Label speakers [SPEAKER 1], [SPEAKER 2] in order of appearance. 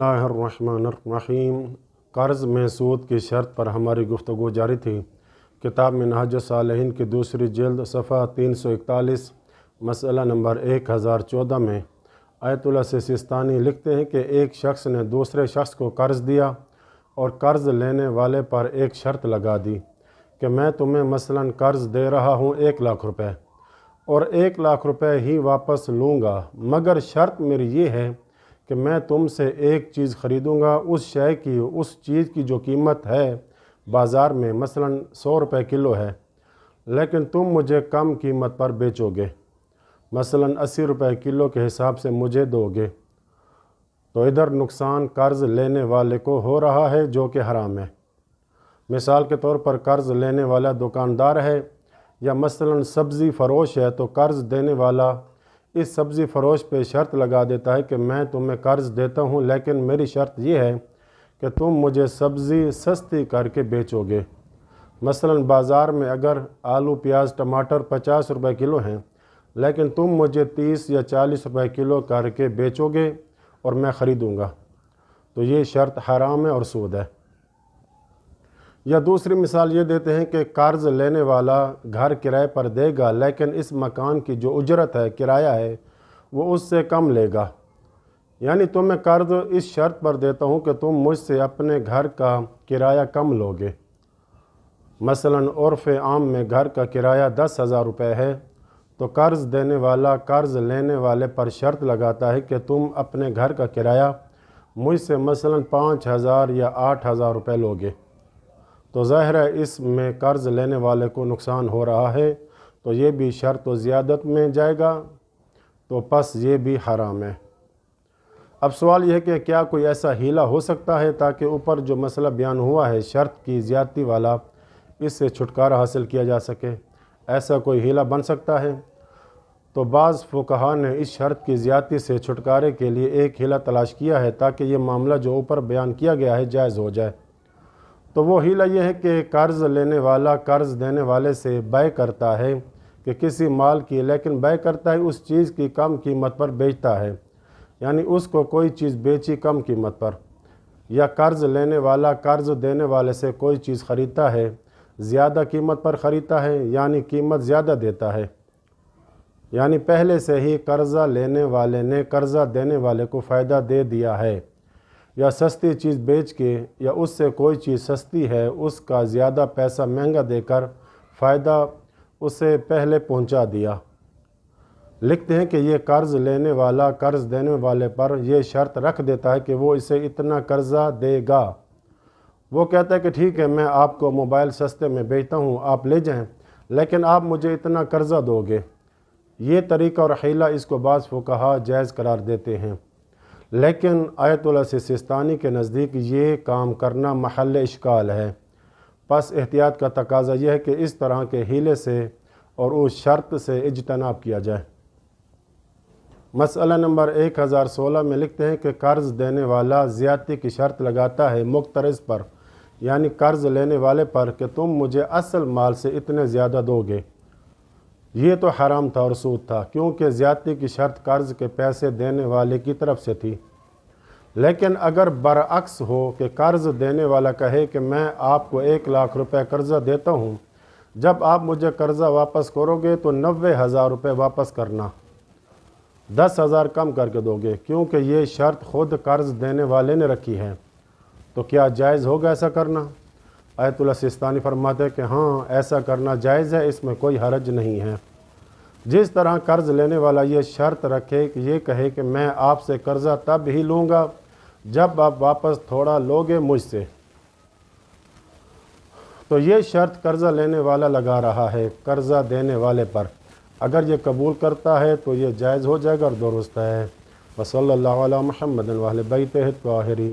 [SPEAKER 1] बिस्मिल्लाहिर्रहमानिर्रहीम। कर्ज़ में सूद की शर्त पर हमारी गुफ्तगू जारी थी। किताब मिनहाजुस सालिहीन की दूसरी जिल्द सफ़ा 341 मसला नंबर 1014 में आयतुल्लाह सिस्तानी लिखते हैं कि एक शख्स ने दूसरे शख्स को कर्ज़ दिया और कर्ज़ लेने वाले पर एक शर्त लगा दी कि मैं तुम्हें मसलन कर्ज़ दे रहा हूँ 1 लाख रुपए और 1 लाख रुपए ही वापस लूँगा, मगर शर्त मेरी ये है कि मैं तुमसे एक चीज़ ख़रीदूँगा, उस शय की, उस चीज़ की जो कीमत है बाज़ार में मसलन 100 रुपए किलो है, लेकिन तुम मुझे कम कीमत पर बेचोगे, मसलन 80 रुपए किलो के हिसाब से मुझे दोगे। तो इधर नुकसान कर्ज़ लेने वाले को हो रहा है जो कि हराम है। मिसाल के तौर पर कर्ज़ लेने वाला दुकानदार है या मसलन सब्ज़ी फ़रोश है, तो कर्ज़ देने वाला इस सब्ज़ी फ़रोश पे शर्त लगा देता है कि मैं तुम्हें कर्ज़ देता हूँ, लेकिन मेरी शर्त यह है कि तुम मुझे सब्ज़ी सस्ती करके बेचोगे। मसलन बाज़ार में अगर आलू प्याज टमाटर 50 रुपए किलो हैं, लेकिन तुम मुझे 30 या 40 रुपए किलो करके बेचोगे और मैं ख़रीदूँगा, तो ये शर्त हराम है और सूद है। या दूसरी मिसाल ये देते हैं कि कर्ज़ लेने वाला घर किराए पर देगा, लेकिन इस मकान की जो उजरत है, किराया है, वो उससे कम लेगा। यानी तुम्हें कर्ज़ इस शर्त पर देता हूँ कि तुम मुझसे अपने घर का किराया कम लोगे। मसलन उर्फ़ आम में घर का किराया 10,000 रुपये है, तो कर्ज़ देने वाला कर्ज़ लेने वाले पर शर्त लगाता है कि तुम अपने घर का किराया मुझसे मसलन 5,000 या 8,000 रुपये लोगे। तो ज़ाहिर है इसमें कर्ज़ लेने वाले को नुकसान हो रहा है, तो ये भी शर्त व ज़ियादत में जाएगा, तो बस ये भी हराम है। अब सवाल यह है कि क्या कोई ऐसा हीला हो सकता है ताकि ऊपर जो मसला बयान हुआ है शर्त की ज़्यादती वाला, इससे छुटकारा हासिल किया जा सके? ऐसा कोई हीला बन सकता है? तो बाज़ फुक़हा ने इस शर्त की ज़्यादती से छुटकारे के लिए एक हीला तलाश किया है ताकि ये मामला जो ऊपर बयान किया गया है जायज़ हो जाए। तो वो हीला यह है कि कर्ज़ लेने वाला कर्ज़ देने वाले से बै करता है कि किसी माल की, लेकिन बै करता है उस चीज़ की कम कीमत पर बेचता है, यानी उसको कोई चीज़ बेची कम कीमत पर। या कर्ज़ लेने वाला कर्ज़ देने वाले से कोई चीज़ ख़रीदता है, ज़्यादा कीमत पर ख़रीदता है, यानी कीमत ज़्यादा देता है, यानी पहले से ही कर्ज़ा लेने वाले ने कर्ज़ा देने वाले को फ़ायदा दे दिया है। या सस्ती चीज़ बेच के या उससे कोई चीज़ सस्ती है उसका ज़्यादा पैसा महंगा देकर फ़ायदा उसे पहले पहुंचा दिया। लिखते हैं कि ये कर्ज़ लेने वाला कर्ज़ देने वाले पर यह शर्त रख देता है कि वो इसे इतना कर्ज़ा देगा। वो कहता है कि ठीक है, मैं आपको मोबाइल सस्ते में बेचता हूँ, आप ले जाएं, लेकिन आप मुझे इतना कर्ज़ा दोगे। ये तरीक़ा और हीला इसको बाज़ फुक़हा जायज़ करार देते हैं, लेकिन आयतुल्लाह सिस्तानी के नज़दीक ये काम करना महल इश्काल है। बस एहतियात का तकाज़ा यह है कि इस तरह के हीले से और उस शर्त से इज्तनाब किया जाए। मसला नंबर 1016 में लिखते हैं कि कर्ज़ देने वाला ज़्यादती की शर्त लगाता है मुक़तरिज़ पर, यानी कर्ज़ लेने वाले पर, कि तुम मुझे असल माल से इतने ज़्यादा दोगे। ये तो हराम था और सूद था, क्योंकि ज़्यादती की शर्त कर्ज़ के पैसे देने वाले की तरफ से थी। लेकिन अगर बरअक्स हो कि कर्ज़ देने वाला कहे कि मैं आपको 1 लाख रुपए कर्ज़ा देता हूँ, जब आप मुझे कर्ज़ा वापस करोगे तो 90,000 रुपये वापस करना, 10,000 कम करके दोगे, क्योंकि ये शर्त ख़ुद कर्ज़ देने वाले ने रखी है। तो क्या जायज़ होगा ऐसा करना? आयतुल्लाह सिस्तानी फरमाते हैं कि हाँ, ऐसा करना जायज़ है, इसमें कोई हरज नहीं है। जिस तरह कर्ज़ लेने वाला ये शर्त रखे कि ये कहे कि मैं आपसे कर्ज़ा तब ही लूँगा जब आप वापस थोड़ा लोगे मुझसे, तो ये शर्त कर्ज़ा लेने वाला लगा रहा है कर्ज़ा देने वाले पर। अगर ये कबूल करता है तो ये जायज़ हो जाएगा और दुरुस्त है। वसल्लल्लाहु अला मुहम्मद व अहले बैतिही त्वाहिरीन।